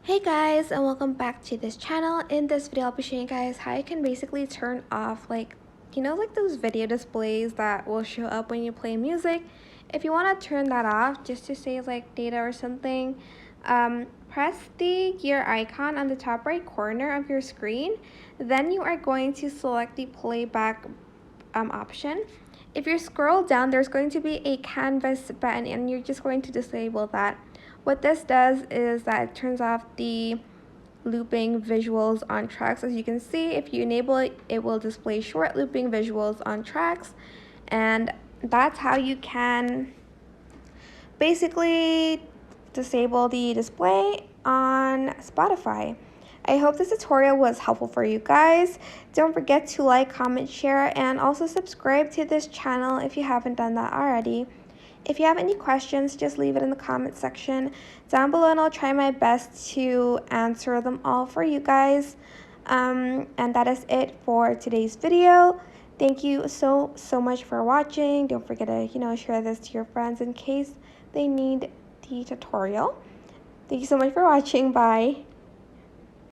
Hey guys, and welcome back to this channel. In this video I'll be showing you guys how you can basically turn off like those video displays that will show up when you play music. If you want to turn that off just to save like data or something, press the gear icon on the top right corner of your screen. Then you are going to select the playback option. If you scroll down, there's going to be a canvas button and you're just going to disable that. What this does is that it turns off the looping visuals on tracks. As you can see, if you enable it, it will display short looping visuals on tracks, and that's how you can basically disable the display on Spotify. I hope this tutorial was helpful for you guys. Don't forget to like, comment, share, and also subscribe to this channel if you haven't done that already. If you have any questions, just leave it in the comment section down below and I'll try my best to answer them all for you guys. And that is it for today's video. Thank you so much for watching. Don't forget to share this to your friends in case they need the tutorial. Thank you so much for watching. Bye.